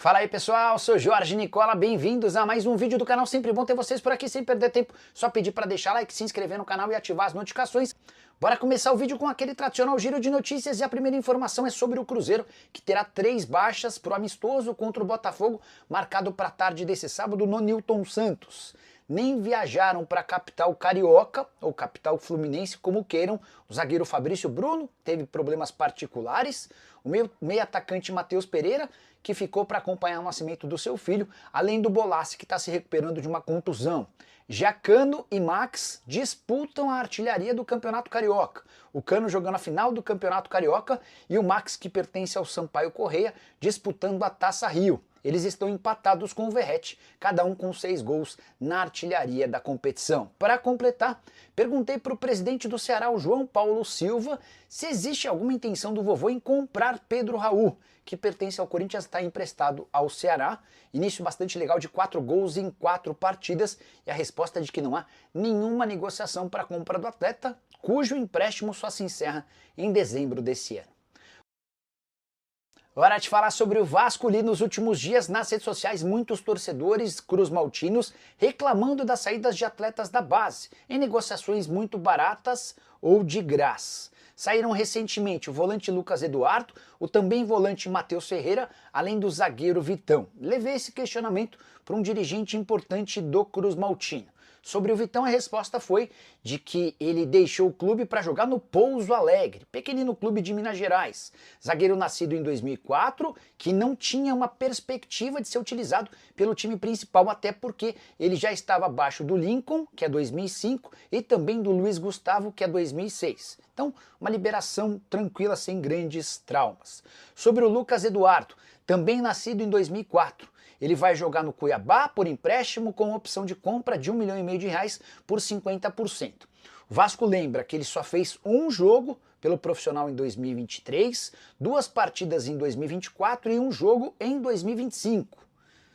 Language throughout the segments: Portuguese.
Fala aí pessoal, sou Jorge Nicola, bem-vindos a mais um vídeo do canal, sempre bom ter vocês por aqui sem perder tempo, só pedir para deixar like, se inscrever no canal e ativar as notificações. Bora começar o vídeo com aquele tradicional giro de notícias e a primeira informação é sobre o Cruzeiro, que terá 3 baixas para o amistoso contra o Botafogo, marcado para a tarde desse sábado no Newton Santos. Nem viajaram para a capital carioca, ou capital fluminense, como queiram. O zagueiro Fabrício Bruno teve problemas particulares, o meio atacante Matheus Pereira, que ficou para acompanhar o nascimento do seu filho, além do Bolassi, que está se recuperando de uma contusão. Já Cano e Max disputam a artilharia do Campeonato Carioca. O Cano jogando a final do Campeonato Carioca e o Max, que pertence ao Sampaio Corrêa, disputando a Taça Rio. Eles estão empatados com o Verratti, cada um com 6 gols na artilharia da competição. Para completar, perguntei para o presidente do Ceará, o João Paulo Silva, se existe alguma intenção do vovô em comprar Pedro Raul, que pertence ao Corinthians, está emprestado ao Ceará. Início bastante legal de 4 gols em 4 partidas, e a resposta é de que não há nenhuma negociação para a compra do atleta, cujo empréstimo só se encerra em dezembro desse ano. Hora de falar sobre o Vasco. Ali nos últimos dias nas redes sociais muitos torcedores cruzmaltinos reclamando das saídas de atletas da base em negociações muito baratas ou de graça. Saíram recentemente o volante Lucas Eduardo, o também volante Matheus Ferreira, além do zagueiro Vitão. Levei esse questionamento para um dirigente importante do cruzmaltino. Sobre o Vitão, a resposta foi de que ele deixou o clube para jogar no Pouso Alegre, pequenino clube de Minas Gerais. Zagueiro nascido em 2004, que não tinha uma perspectiva de ser utilizado pelo time principal, até porque ele já estava abaixo do Lincoln, que é 2005, e também do Luiz Gustavo, que é 2006. Então, uma liberação tranquila, sem grandes traumas. Sobre o Lucas Eduardo, também nascido em 2004, ele vai jogar no Cuiabá por empréstimo com opção de compra de R$1,5 milhão por 50%. O Vasco lembra que ele só fez um jogo pelo profissional em 2023, 2 partidas em 2024 e um jogo em 2025.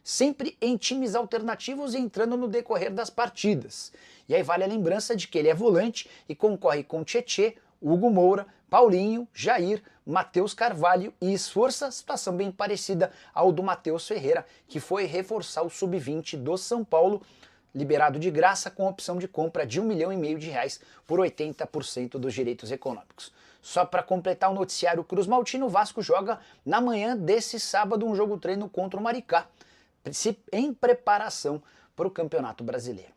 Sempre em times alternativos e entrando no decorrer das partidas. E aí vale a lembrança de que ele é volante e concorre com Tietê, Hugo Moura, Paulinho, Jair, Matheus Carvalho e Esforça, situação bem parecida ao do Matheus Ferreira, que foi reforçar o sub-20 do São Paulo, liberado de graça com opção de compra de R$1,5 milhão por 80% dos direitos econômicos. Só para completar o noticiário cruzmaltino, o Vasco joga na manhã desse sábado um jogo treino contra o Maricá, em preparação para o Campeonato Brasileiro.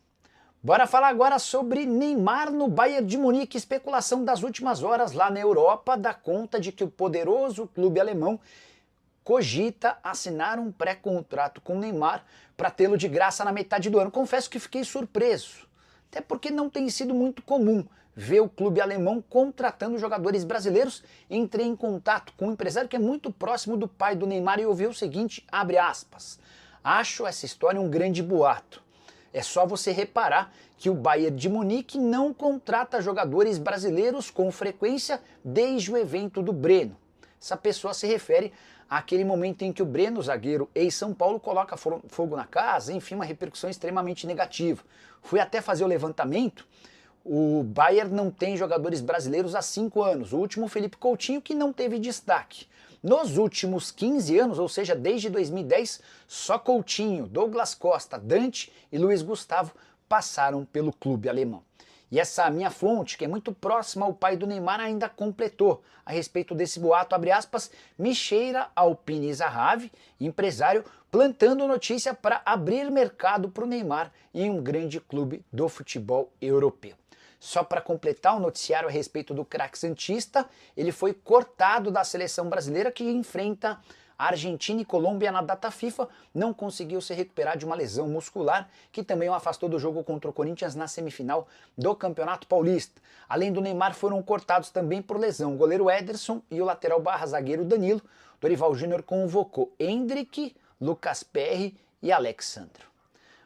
Bora falar agora sobre Neymar no Bayern de Munique. Especulação das últimas horas lá na Europa dá conta de que o poderoso clube alemão cogita assinar um pré-contrato com Neymar para tê-lo de graça na metade do ano. Confesso que fiquei surpreso, até porque não tem sido muito comum ver o clube alemão contratando jogadores brasileiros. Entrei em contato com um empresário que é muito próximo do pai do Neymar e ouvi o seguinte, abre aspas, acho essa história um grande boato. É só você reparar que o Bayern de Munique não contrata jogadores brasileiros com frequência desde o evento do Breno. Essa pessoa se refere àquele momento em que o Breno, zagueiro ex-São Paulo, coloca fogo na casa, enfim, uma repercussão extremamente negativa. Fui até fazer o levantamento, o Bayern não tem jogadores brasileiros há 5 anos, o último Felipe Coutinho, que não teve destaque. Nos últimos 15 anos, ou seja, desde 2010, só Coutinho, Douglas Costa, Dante e Luiz Gustavo passaram pelo clube alemão. E essa minha fonte, que é muito próxima ao pai do Neymar, ainda completou a respeito desse boato, abre aspas, me cheira ao Pini Zahavi, empresário, plantando notícia para abrir mercado para o Neymar em um grande clube do futebol europeu. Só para completar o noticiário a respeito do craque santista, ele foi cortado da seleção brasileira que enfrenta a Argentina e Colômbia na data FIFA, não conseguiu se recuperar de uma lesão muscular que também o afastou do jogo contra o Corinthians na semifinal do Campeonato Paulista. Além do Neymar, foram cortados também por lesão o goleiro Ederson e o lateral barra zagueiro Danilo. Dorival Júnior convocou Endrick, Lucas Perry e Alexandro.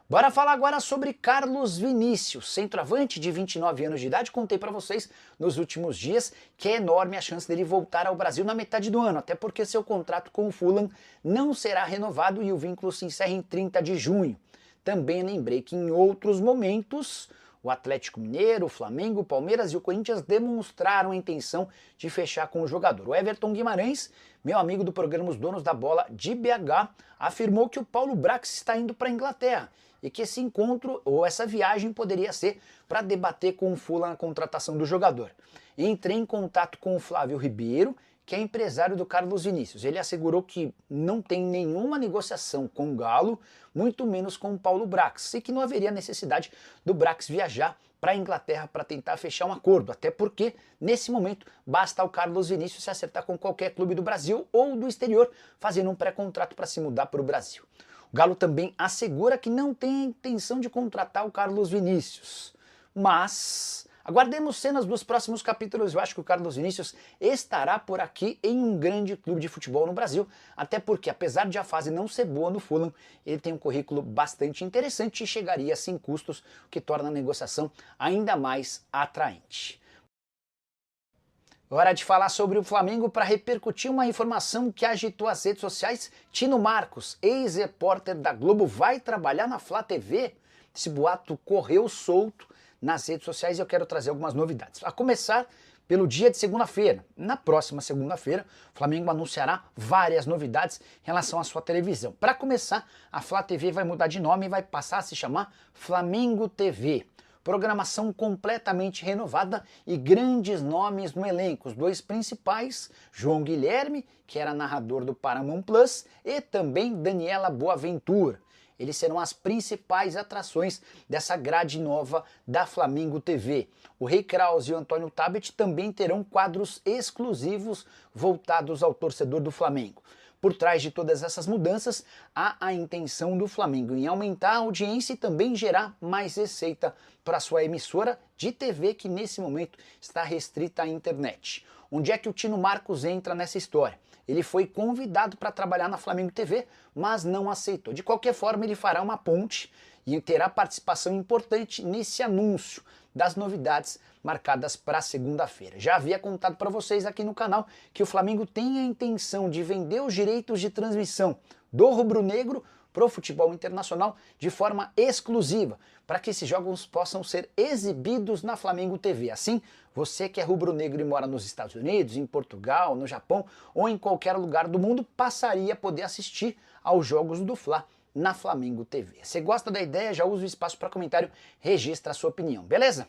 Bora falar agora sobre Carlos Vinícius, centroavante de 29 anos de idade. Contei para vocês nos últimos dias que é enorme a chance dele voltar ao Brasil na metade do ano, até porque seu contrato com o Fulham não será renovado e o vínculo se encerra em 30 de junho. Também lembrei que em outros momentos O Atlético Mineiro, o Flamengo, o Palmeiras e o Corinthians demonstraram a intenção de fechar com o jogador. O Everton Guimarães, meu amigo do programa Os Donos da Bola de BH, afirmou que o Paulo Brax está indo para a Inglaterra e que esse encontro ou essa viagem poderia ser para debater com o Fulham a contratação do jogador. Entrei em contato com o Flávio Ribeiro, que é empresário do Carlos Vinícius. Ele assegurou que não tem nenhuma negociação com o Galo, muito menos com o Paulo Brax, e que não haveria necessidade do Brax viajar para a Inglaterra para tentar fechar um acordo, até porque, nesse momento, basta o Carlos Vinícius se acertar com qualquer clube do Brasil ou do exterior, fazendo um pré-contrato para se mudar para o Brasil. O Galo também assegura que não tem a intenção de contratar o Carlos Vinícius, mas aguardemos cenas dos próximos capítulos. Eu acho que o Carlos Vinícius estará por aqui em um grande clube de futebol no Brasil, até porque, apesar de a fase não ser boa no Fulham, ele tem um currículo bastante interessante e chegaria sem custos, o que torna a negociação ainda mais atraente. Hora de falar sobre o Flamengo para repercutir uma informação que agitou as redes sociais. Tino Marcos, ex-repórter da Globo, vai trabalhar na Flá TV. Esse boato correu solto nas redes sociais e eu quero trazer algumas novidades. A começar pelo dia de segunda-feira. Na próxima segunda-feira, o Flamengo anunciará várias novidades em relação à sua televisão. Para começar, a Flá TV vai mudar de nome e vai passar a se chamar Flamengo TV. Programação completamente renovada e grandes nomes no elenco. Os dois principais, João Guilherme, que era narrador do Paramount Plus, e também Daniela Boaventura. Eles serão as principais atrações dessa grade nova da Flamengo TV. O Rei Krause e o Antônio Tabet também terão quadros exclusivos voltados ao torcedor do Flamengo. Por trás de todas essas mudanças, há a intenção do Flamengo em aumentar a audiência e também gerar mais receita para sua emissora de TV, que nesse momento está restrita à internet. Onde é que o Tino Marcos entra nessa história? Ele foi convidado para trabalhar na Flamengo TV, mas não aceitou. De qualquer forma, ele fará uma ponte e terá participação importante nesse anúncio das novidades marcadas para segunda-feira. Já havia contado para vocês aqui no canal que o Flamengo tem a intenção de vender os direitos de transmissão do rubro-negro para o futebol internacional de forma exclusiva, para que esses jogos possam ser exibidos na Flamengo TV. Assim, você que é rubro-negro e mora nos Estados Unidos, em Portugal, no Japão ou em qualquer lugar do mundo, passaria a poder assistir aos jogos do Fla na Flamengo TV. Se gosta da ideia, já usa o espaço para comentário, registra a sua opinião, beleza?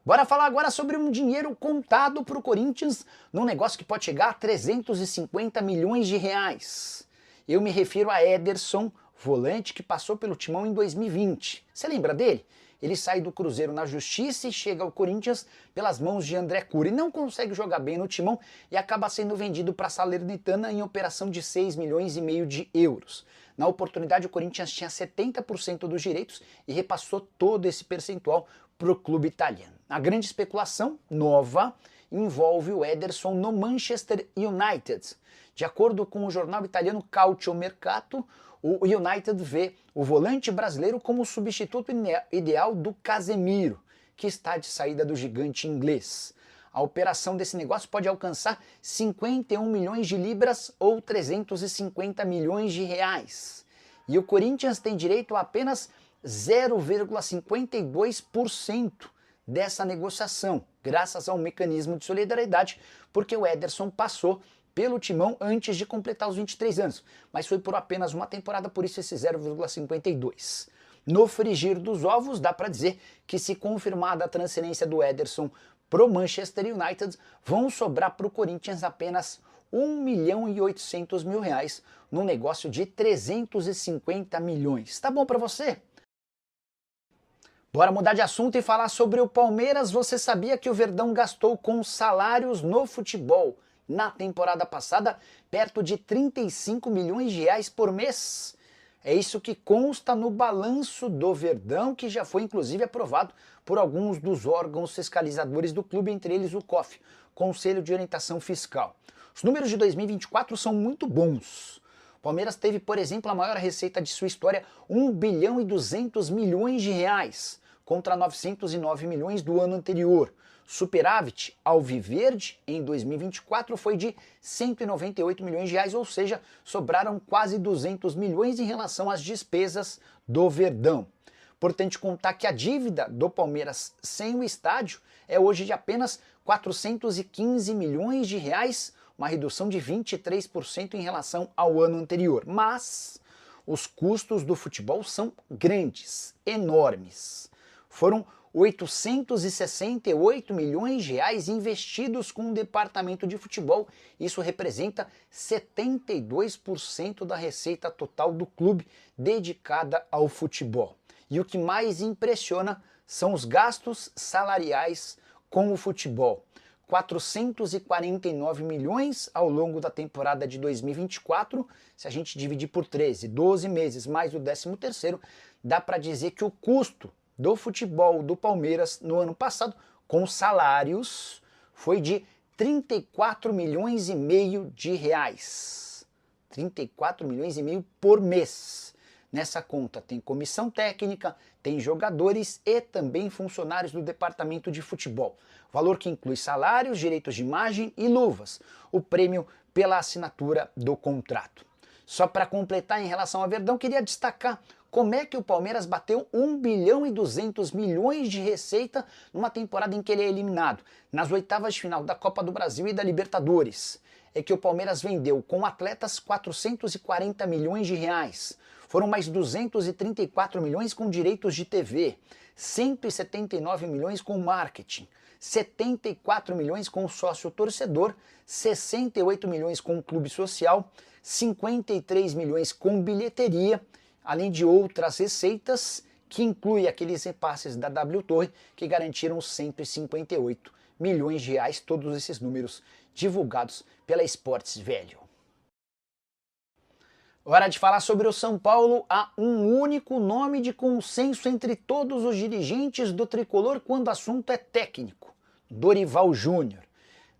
Bora falar agora sobre um dinheiro contado para o Corinthians num negócio que pode chegar a 350 milhões de reais. Eu me refiro a Ederson, volante que passou pelo Timão em 2020. Você lembra dele? Ele sai do Cruzeiro na justiça e chega ao Corinthians pelas mãos de André Cury. Não consegue jogar bem no Timão e acaba sendo vendido para a Salernitana em operação de 6,5 milhões de euros. Na oportunidade, o Corinthians tinha 70% dos direitos e repassou todo esse percentual para o clube italiano. A grande especulação nova envolve o Ederson no Manchester United. De acordo com o jornal italiano Calciomercato, o United vê o volante brasileiro como o substituto ideal do Casemiro, que está de saída do gigante inglês. A operação desse negócio pode alcançar 51 milhões de libras ou 350 milhões de reais. E o Corinthians tem direito a apenas 0,52% dessa negociação, graças ao mecanismo de solidariedade, porque o Ederson passou pelo Timão antes de completar os 23 anos, mas foi por apenas uma temporada, por isso esse 0,52. No frigir dos ovos, dá para dizer que, se confirmada a transferência do Ederson pro Manchester United, vão sobrar para o Corinthians apenas 1.800.000 reais num negócio de 350 milhões. Tá bom para você? Bora mudar de assunto e falar sobre o Palmeiras. Você sabia que o Verdão gastou com salários no futebol na temporada passada perto de 35 milhões de reais por mês? É isso que consta no balanço do Verdão, que já foi inclusive aprovado por alguns dos órgãos fiscalizadores do clube, entre eles o COF, Conselho de Orientação Fiscal. Os números de 2024 são muito bons. O Palmeiras teve, por exemplo, a maior receita de sua história, 1,2 bilhão de reais, contra 909 milhões do ano anterior. Superávit alviverde em 2024 foi de 198 milhões de reais, ou seja, sobraram quase 200 milhões em relação às despesas do Verdão. Importante contar que a dívida do Palmeiras sem o estádio é hoje de apenas 415 milhões de reais, uma redução de 23% em relação ao ano anterior. Mas os custos do futebol são grandes, enormes. Foram 868 milhões de reais investidos com o departamento de futebol. Isso representa 72% da receita total do clube dedicada ao futebol. E o que mais impressiona são os gastos salariais com o futebol. 449 milhões ao longo da temporada de 2024, se a gente dividir por 13, 12 meses mais o 13º, dá para dizer que o custo do futebol do Palmeiras no ano passado, com salários, foi de 34 milhões e meio de reais. 34 milhões e meio por mês. Nessa conta tem comissão técnica, tem jogadores e também funcionários do departamento de futebol. Valor que inclui salários, direitos de imagem e luvas. O prêmio pela assinatura do contrato. Só para completar em relação ao Verdão, queria destacar como é que o Palmeiras bateu 1 bilhão e 200 milhões de receita numa temporada em que ele é eliminado, nas oitavas de final da Copa do Brasil e da Libertadores. É que o Palmeiras vendeu com atletas 440 milhões de reais. Foram mais 234 milhões com direitos de TV, 179 milhões com marketing, 74 milhões com sócio torcedor, 68 milhões com clube social, 53 milhões com bilheteria, além de outras receitas, que inclui aqueles repasses da W Torre, que garantiram 158 milhões de reais, todos esses números divulgados pela Esportes Velho. Hora de falar sobre o São Paulo. Há um único nome de consenso entre todos os dirigentes do tricolor quando o assunto é técnico: Dorival Júnior.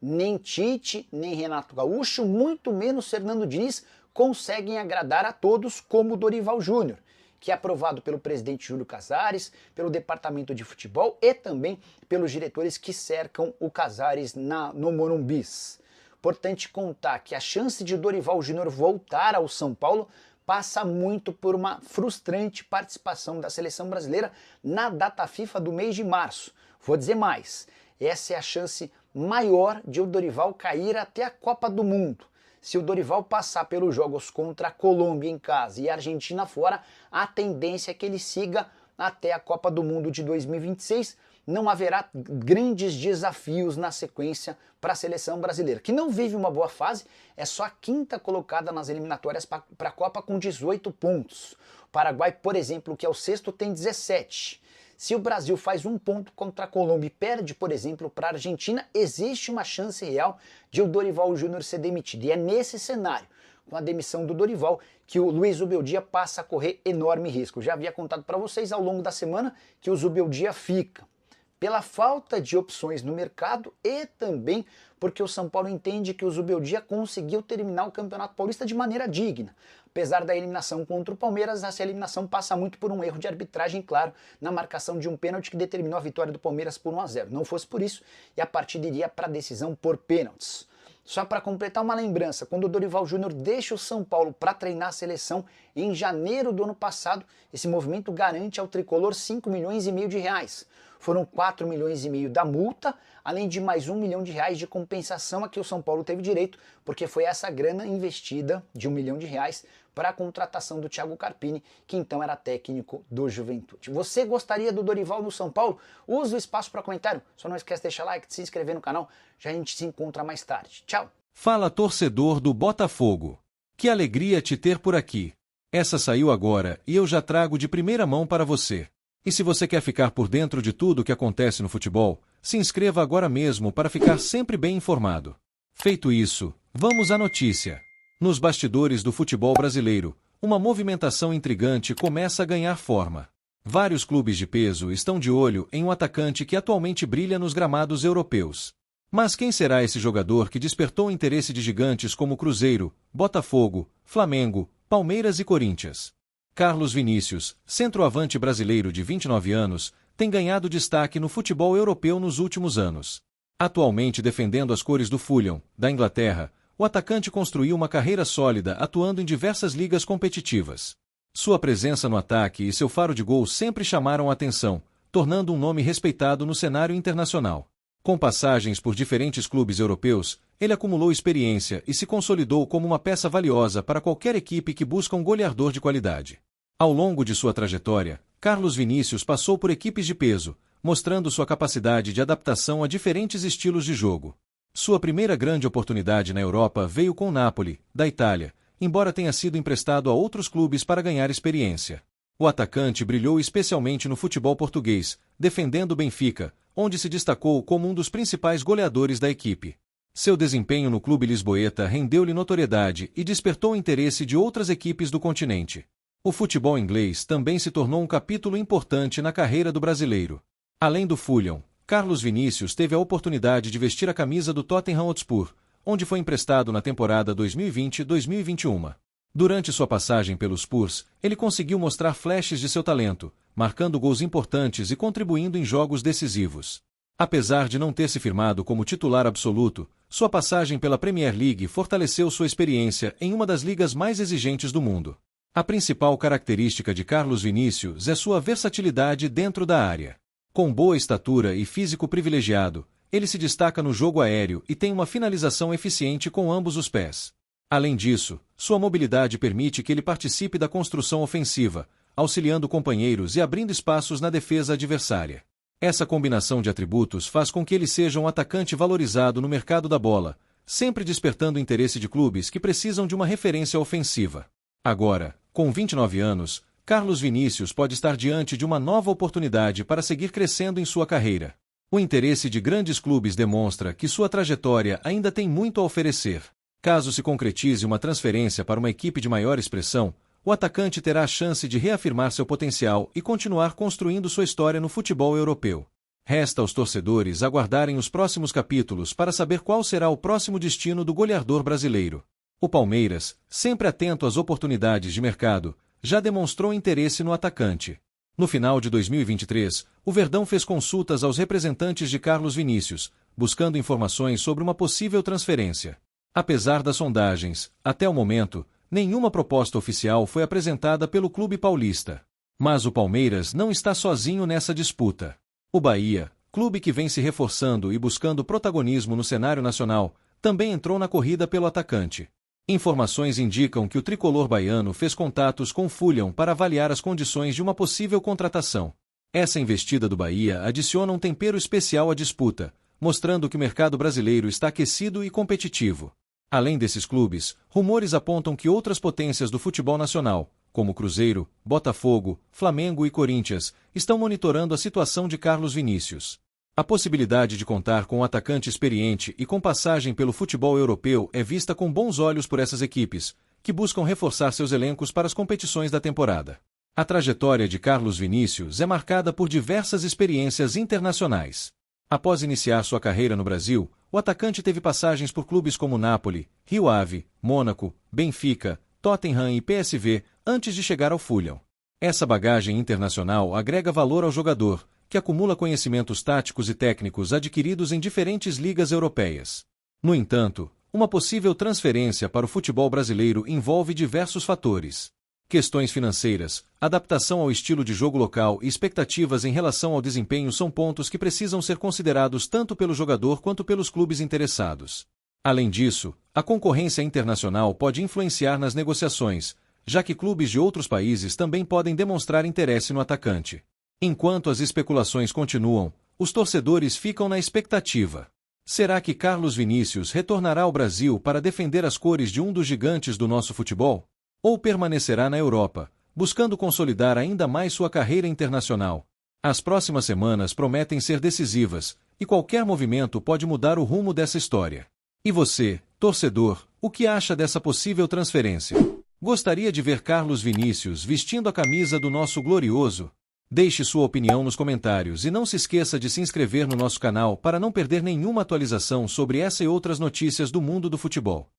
Nem Tite, nem Renato Gaúcho, muito menos Fernando Diniz, conseguem agradar a todos como Dorival Júnior, que é aprovado pelo presidente Júlio Casares, pelo departamento de futebol e também pelos diretores que cercam o Casares no Morumbi. Importante contar que a chance de Dorival Júnior voltar ao São Paulo passa muito por uma frustrante participação da seleção brasileira na data FIFA do mês de março. Vou dizer mais, essa é a chance maior de o Dorival cair até a Copa do Mundo. Se o Dorival passar pelos jogos contra a Colômbia em casa e a Argentina fora, a tendência é que ele siga até a Copa do Mundo de 2026. Não haverá grandes desafios na sequência para a seleção brasileira, que não vive uma boa fase, é só a quinta colocada nas eliminatórias para a Copa com 18 pontos. O Paraguai, por exemplo, que é o sexto, tem 17. Se o Brasil faz um ponto contra a Colômbia e perde, por exemplo, para a Argentina, existe uma chance real de o Dorival Júnior ser demitido. E é nesse cenário, com a demissão do Dorival, que o Luiz Zubeldia passa a correr enorme risco. Já havia contado para vocês ao longo da semana que o Zubeldia fica pela falta de opções no mercado e também porque o São Paulo entende que o Zubeldia conseguiu terminar o Campeonato Paulista de maneira digna. Apesar da eliminação contra o Palmeiras, essa eliminação passa muito por um erro de arbitragem, claro, na marcação de um pênalti que determinou a vitória do Palmeiras por 1-0. Não fosse por isso, e a partida iria para a decisão por pênaltis. Só para completar uma lembrança, quando o Dorival Júnior deixa o São Paulo para treinar a seleção em janeiro do ano passado, esse movimento garante ao tricolor 5 milhões e meio de reais. Foram 4 milhões e meio da multa, além de mais 1 milhão de reais de compensação a que o São Paulo teve direito, porque foi essa grana investida de 1 milhão de reais para a contratação do Thiago Carpini, que então era técnico do Juventude. Você gostaria do Dorival no São Paulo? Use o espaço para comentário. Só não esquece de deixar like, de se inscrever no canal. Já a gente se encontra mais tarde. Tchau! Fala, torcedor do Botafogo. Que alegria te ter por aqui. Essa saiu agora e eu já trago de primeira mão para você. E se você quer ficar por dentro de tudo o que acontece no futebol, se inscreva agora mesmo para ficar sempre bem informado. Feito isso, vamos à notícia. Nos bastidores do futebol brasileiro, uma movimentação intrigante começa a ganhar forma. Vários clubes de peso estão de olho em um atacante que atualmente brilha nos gramados europeus. Mas quem será esse jogador que despertou o interesse de gigantes como Cruzeiro, Botafogo, Flamengo, Palmeiras e Corinthians? Carlos Vinícius, centroavante brasileiro de 29 anos, tem ganhado destaque no futebol europeu nos últimos anos. Atualmente defendendo as cores do Fulham, da Inglaterra, o atacante construiu uma carreira sólida atuando em diversas ligas competitivas. Sua presença no ataque e seu faro de gol sempre chamaram a atenção, tornando um nome respeitado no cenário internacional. Com passagens por diferentes clubes europeus, ele acumulou experiência e se consolidou como uma peça valiosa para qualquer equipe que busca um goleador de qualidade. Ao longo de sua trajetória, Carlos Vinícius passou por equipes de peso, mostrando sua capacidade de adaptação a diferentes estilos de jogo. Sua primeira grande oportunidade na Europa veio com o Napoli, da Itália, embora tenha sido emprestado a outros clubes para ganhar experiência. O atacante brilhou especialmente no futebol português, defendendo o Benfica, onde se destacou como um dos principais goleadores da equipe. Seu desempenho no clube lisboeta rendeu-lhe notoriedade e despertou o interesse de outras equipes do continente. O futebol inglês também se tornou um capítulo importante na carreira do brasileiro. Além do Fulham, Carlos Vinícius teve a oportunidade de vestir a camisa do Tottenham Hotspur, onde foi emprestado na temporada 2020-2021. Durante sua passagem pelos Spurs, ele conseguiu mostrar flashes de seu talento, marcando gols importantes e contribuindo em jogos decisivos. Apesar de não ter se firmado como titular absoluto, sua passagem pela Premier League fortaleceu sua experiência em uma das ligas mais exigentes do mundo. A principal característica de Carlos Vinícius é sua versatilidade dentro da área. Com boa estatura e físico privilegiado, ele se destaca no jogo aéreo e tem uma finalização eficiente com ambos os pés. Além disso, sua mobilidade permite que ele participe da construção ofensiva, auxiliando companheiros e abrindo espaços na defesa adversária. Essa combinação de atributos faz com que ele seja um atacante valorizado no mercado da bola, sempre despertando o interesse de clubes que precisam de uma referência ofensiva. Agora, com 29 anos, Carlos Vinícius pode estar diante de uma nova oportunidade para seguir crescendo em sua carreira. O interesse de grandes clubes demonstra que sua trajetória ainda tem muito a oferecer. Caso se concretize uma transferência para uma equipe de maior expressão, o atacante terá a chance de reafirmar seu potencial e continuar construindo sua história no futebol europeu. Resta aos torcedores aguardarem os próximos capítulos para saber qual será o próximo destino do goleador brasileiro. O Palmeiras, sempre atento às oportunidades de mercado, já demonstrou interesse no atacante. No final de 2023, o Verdão fez consultas aos representantes de Carlos Vinícius, buscando informações sobre uma possível transferência. Apesar das sondagens, até o momento, nenhuma proposta oficial foi apresentada pelo clube paulista. Mas o Palmeiras não está sozinho nessa disputa. O Bahia, clube que vem se reforçando e buscando protagonismo no cenário nacional, também entrou na corrida pelo atacante. Informações indicam que o tricolor baiano fez contatos com o Fulham para avaliar as condições de uma possível contratação. Essa investida do Bahia adiciona um tempero especial à disputa, mostrando que o mercado brasileiro está aquecido e competitivo. Além desses clubes, rumores apontam que outras potências do futebol nacional, como Cruzeiro, Botafogo, Flamengo e Corinthians, estão monitorando a situação de Carlos Vinícius. A possibilidade de contar com um atacante experiente e com passagem pelo futebol europeu é vista com bons olhos por essas equipes, que buscam reforçar seus elencos para as competições da temporada. A trajetória de Carlos Vinícius é marcada por diversas experiências internacionais. Após iniciar sua carreira no Brasil, o atacante teve passagens por clubes como Napoli, Rio Ave, Mônaco, Benfica, Tottenham e PSV, antes de chegar ao Fulham. Essa bagagem internacional agrega valor ao jogador, que acumula conhecimentos táticos e técnicos adquiridos em diferentes ligas europeias. No entanto, uma possível transferência para o futebol brasileiro envolve diversos fatores. Questões financeiras, adaptação ao estilo de jogo local e expectativas em relação ao desempenho são pontos que precisam ser considerados tanto pelo jogador quanto pelos clubes interessados. Além disso, a concorrência internacional pode influenciar nas negociações, já que clubes de outros países também podem demonstrar interesse no atacante. Enquanto as especulações continuam, os torcedores ficam na expectativa. Será que Carlos Vinícius retornará ao Brasil para defender as cores de um dos gigantes do nosso futebol? Ou permanecerá na Europa, buscando consolidar ainda mais sua carreira internacional? As próximas semanas prometem ser decisivas, e qualquer movimento pode mudar o rumo dessa história. E você, torcedor, o que acha dessa possível transferência? Gostaria de ver Carlos Vinícius vestindo a camisa do nosso glorioso? Deixe sua opinião nos comentários e não se esqueça de se inscrever no nosso canal para não perder nenhuma atualização sobre essa e outras notícias do mundo do futebol.